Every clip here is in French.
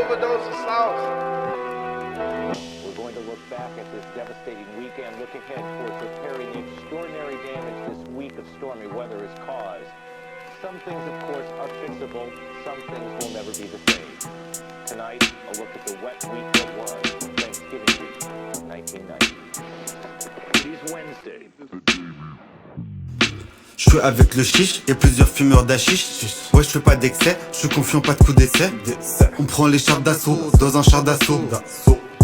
overdose of sauce. We're going to look back at this devastating weekend, look ahead towards repairing the extraordinary damage this week of stormy weather has caused. Some things, of course, are fixable. Some things will never be the same. Tonight, a look at the wet week that was Thanksgiving week, 1990. It is Wednesday. Je suis avec le chiche et plusieurs fumeurs d'hachiche. Ouais, je fais pas d'excès, je suis confiant, pas de coup d'essai. On prend les chars d'assaut dans un char d'assaut.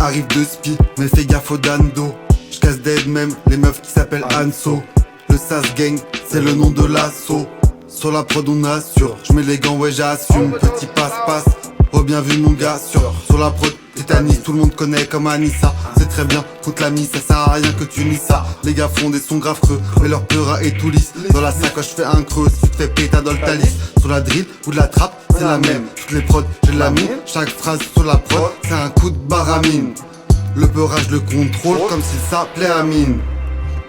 Arrive de spi, mais fais gaffe au dando. Je casse dead même les meufs qui s'appellent Anso. Le Sas Gang, c'est le nom de l'assaut. Sur la prod on assure, je mets les gants, ouais j'assume. Petit passe-passe, oh bien vu mon gars. Sur la prod Titanis, tout le monde connaît comme Anissa. C'est très bien, toute la mise, ça sert à rien que tu lis ça. Les gars font des sons grave creux, mais leur pleura est tout lisse. Dans la sacoche je fais un creux, si tu te fais péta dans le talis. Sur la drill ou de la trappe, c'est la même. Toutes les prods, j'ai de la mine, chaque phrase sur la prod, c'est un coup de baramine. Le peurage le contrôle comme s'il s'appelait Amine.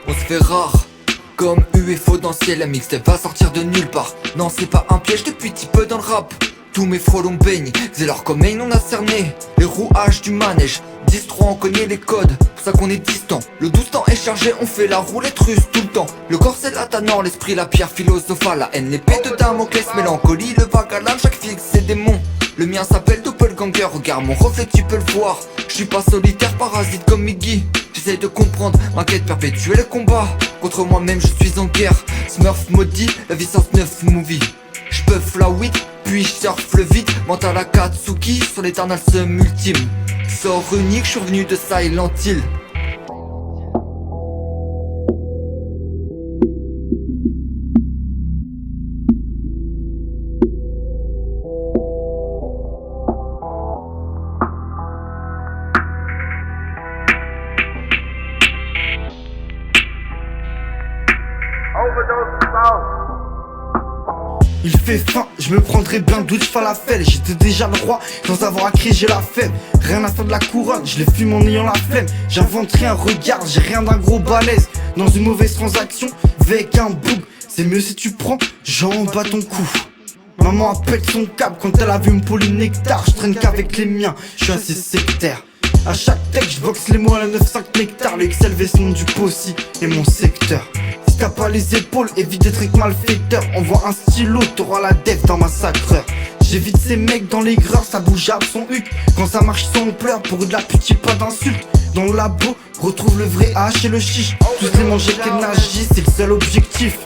On se fait rare, comme UFO dans le ciel, la mixtape va sortir de nulle part. Non c'est pas un piège depuis petit peu dans le rap. Tous mes frelons baignent, c'est leur comme on a cerné les rouages du manège. 10-3 on connaît les codes, pour ça qu'on est distant. Le 12 temps est chargé, on fait la roulette russe tout le temps. Le corps c'est la tanor, l'esprit la pierre philosophale. La haine l'épée de Damoclès, mélancolie, le vague à l'âme, chaque fixe c'est démon. Le mien s'appelle Doppelganger, regarde mon reflet tu peux le voir. Je suis pas solitaire, parasite comme Miggy. J'essaie de comprendre, ma quête perpétuelle le combat. Contre moi-même je suis en guerre. Smurf maudit, la vie 9 movie. J'peuf la weed, puis j'surfe le vide. Mental à Katsuki, sur l'éternel sum ultime. Sort unique, j'suis revenu de Silent Hill. Overdose of sauce. Il fait faim, je me prendrais bien douche falafel. J'étais déjà le roi, sans avoir à crier j'ai la flemme. Rien à faire de la couronne, je les fume en ayant la flemme. J'invente rien, regarde, j'ai rien d'un gros balèze. Dans une mauvaise transaction, avec un boum. C'est mieux si tu prends, j'en bats ton cou. Maman appelle son câble quand elle a vu me polir nectar. Je traîne qu'avec les miens, je suis assez sectaire. À chaque texte, je boxe les mots à la 9-5 nectar. Le XLV c'est mon du Possi et mon secteur. Si t'as pas les épaules, évite d'être avec malfaiteur. Envoie un stylo, t'auras la def dans massacreur. J'évite ces mecs dans les greurs, ça bouge à son huc. Quand ça marche sans pleurs, pour eux de la pitié, pas d'insulte. Dans le labo, retrouve le vrai H et le chiche. Tous les manger qu'elle n'agit, c'est le seul objectif.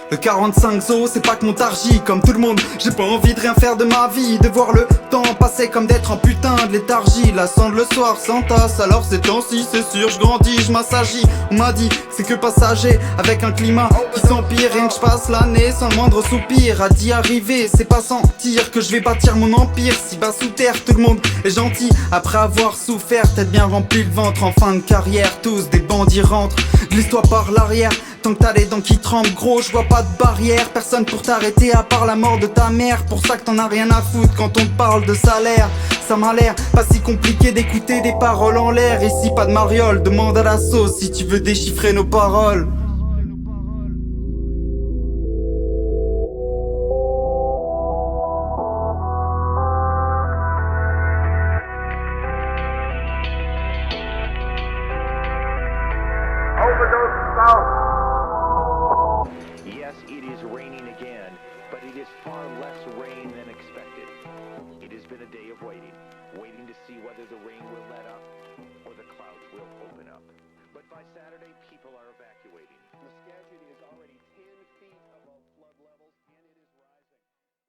Le 45 zo, c'est pas que mon targie, comme tout le monde. J'ai pas envie de rien faire de ma vie, de voir le temps passer comme d'être en putain de léthargie. La cendre le soir s'entasse, alors ces temps-ci c'est sûr, je grandis, je m'assagis. On m'a dit, c'est que passager, avec un climat qui s'empire. Rien que je passe l'année sans le moindre soupir. À d'y arriver, c'est pas sentir que je vais bâtir mon empire. Si bas sous terre, tout le monde est gentil. Après avoir souffert, tête bien rempli le ventre. En fin de carrière, tous des bandits rentrent. Glisse-toi par l'arrière. Tant que t'as les dents qui tremblent, gros, je vois pas de barrière. Personne pour t'arrêter à part la mort de ta mère. Pour ça que t'en as rien à foutre quand on te parle de salaire. Ça m'a l'air pas si compliqué d'écouter des paroles en l'air. Ici pas de mariole, demande à la sauce si tu veux déchiffrer nos paroles.